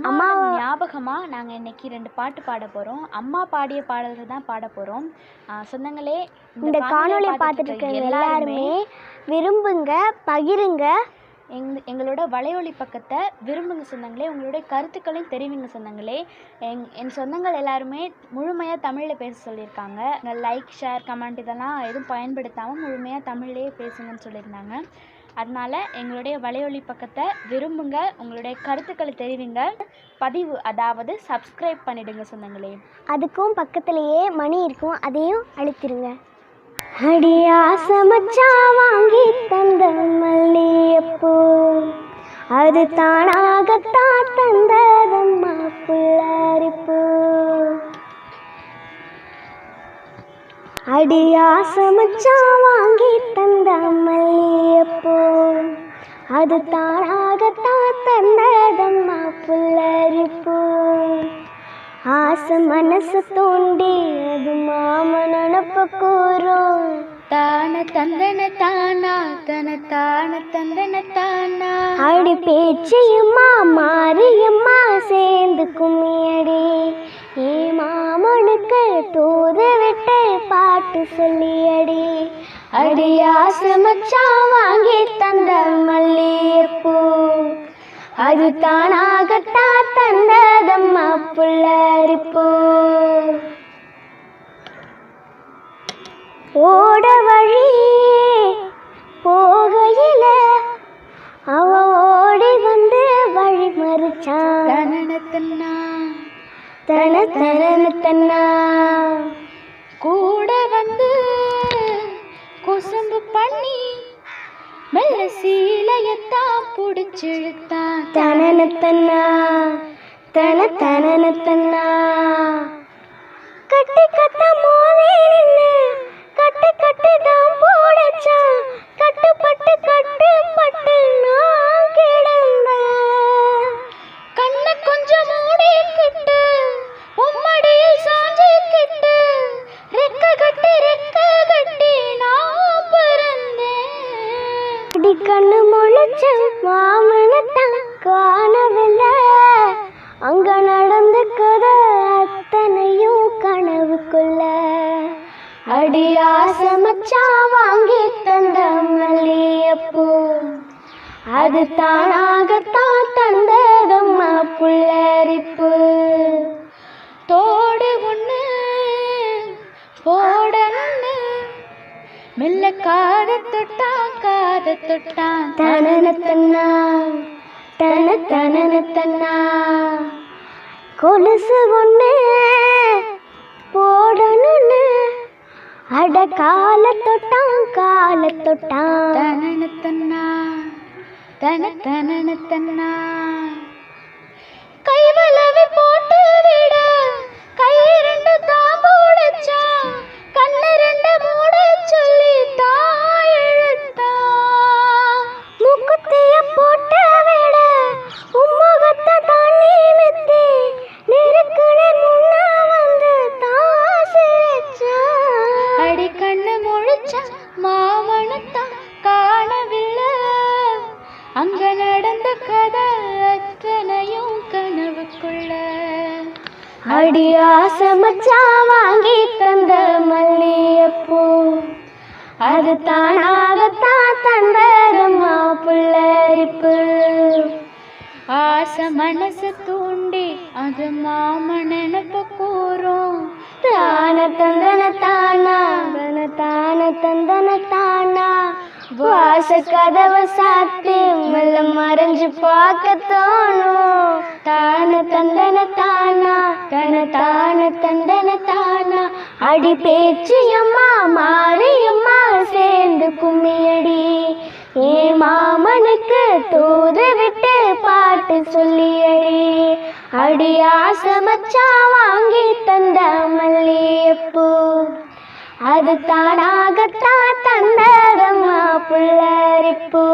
அம்மாவோட ஞாபகமாக நாங்கள் இன்றைக்கி 2 பாட்டு பாட போகிறோம். அம்மா பாடிய பாடல்கள் தான் பாட போகிறோம். சொந்தங்களே, இந்த காணொலியை பார்த்துட்டு இருக்க எல்லாருமே விரும்புங்க, பகிருங்க. எங்களோட வலையொலி பக்கத்தை விரும்புங்க சொந்தங்களே. உங்களுடைய கருத்துக்களையும் தெரிவிங்க சொந்தங்களே. என் சொந்தங்கள் எல்லாருமே முழுமையாக தமிழில் பேச சொல்லியிருக்காங்க. லைக், ஷேர், கமெண்ட் இதெல்லாம் எதுவும் பயன்படுத்தாமல் முழுமையாக தமிழ்லேயே பேசுங்கன்னு சொல்லியிருந்தாங்க. அதனால் எங்களுடைய வலையொலி பக்கத்தை விரும்புங்க, உங்களுடைய கருத்துக்களை தெரிவிங்க. பதிவு, அதாவது சப்ஸ்கிரைப் பண்ணிடுங்க சொந்தங்களே. அதுக்கும் பக்கத்துலேயே மணி இருக்கும், அதையும் அழுத்திடுங்க. அடியாசை மச்சான் வாங்கி தந்த மல்லிகைப்பூ, அது தானாகத்தான் தந்ததம்மா புல்லரிப்பூ. அடியாசை மச்சான் வாங்கி தந்த மல்லிகைப்பூ, அது தானாகத்தான் தந்ததம்மா புல்லரிப்பூ. ஆசை மனசு தோண்டி அது மாம நினப்பு கூறும். தான தந்தன தானா தன தான தந்தன தானா. அடி பேச்சியம்மா மாரியம்மா சேர்ந்து கும்மியடி, ஏ மாமனுக்கு தூது விட்டு பாட்டு சொல்லியடி. அடி ஆசை மச்சான் வாங்கி தந்த மல்லிகைப்பூ, அது தானாகத்தான் தந்ததம்மா புல்லரிப்பூ. ஓட வழி போகையில அவ ஓடி வந்து வழி மறிச்சான். தனனத்தன்னா தன தனனத்தன்னா கூட வந்து குசும்பு பண்ணி மெல்ல சீலையத்தான் புடிச்சிழுத்தான். தனனத்தன்னா தன தனனத்தன்னா கட்டி கட்ட மோதே நின்று கட்டு கட்டு தான் போடச்சான். கட்டுப்பட்டு கட்டுப்பட்டு நான் கிடந்தேன். கண்ணை கொஞ்சம் மூடிக்கிட்டு உம்மடியில் சாஞ்சிக்கிட்டு ரெக்க கட்டி நான் பிறந்தேன். அடி கண்ணு முழிச்ச மாமனத்தான் காணவில்லை, அங்க நடந்த கதை அத்தனையும் கனவுக்குள்ள. அடி ஆசை மச்சான் வாங்கி தந்த மல்லிகைப்பூ, அது தானாகத்தான் தந்ததம்மா புல்லரிப்பூ. தோடு ஒன்று போடணுன்னு மெல்ல காத தொட்டான். தனனத்தன்னா தன தனனத்தன்னா கொலுசு ஒன்று போடணுன்னு அட கால தொட்டான். தனனத்தன்னா தன தனனத்தன்னா கைவலவி போட்டு விட கை 2 தான் போடச்சா. கண்ணு 2 மூட சொல்லி தான் எழுத்தா. முக்குத்திய போட்டு விட உம்மகத்தை தாண்டி மெத்தி நெருக்குனே முன்னா வந்து தான் சிரிச்சா. அடி கண்ணு முழிச்ச மாமனத்தான் காணவில்லை, அங்க நடந்த கதை அத்தனையும் கனவுக்குள்ள. அடி ஆசை மச்சான் வாங்கி தந்த மல்லிகைப்பூ, அது தானாகத்தான் தந்ததம்மா புல்லரிப்பூ. ஆசை மனசு தூண்டி அது மாம நினப்பு கூறும். தான தந்தன தானா தன தான தந்தன தானா. வாச கதவை சாத்தி மெல்ல மறைஞ்சு பார்க்க தோணும். தான தந்தன தானா தன தான தந்தன தானா. அடி பேச்சியம்மா மாரியம்மா சேர்ந்து கும்மியடி, ஏ மாமனுக்கு தூது விட்டு பாட்டு சொல்லியடி. அடி ஆசை மச்சான் வாங்கி தந்த மல்லிகைப்பூ, அது தானாகத்தான் தந்ததம்மா புல்லரிப்பூ.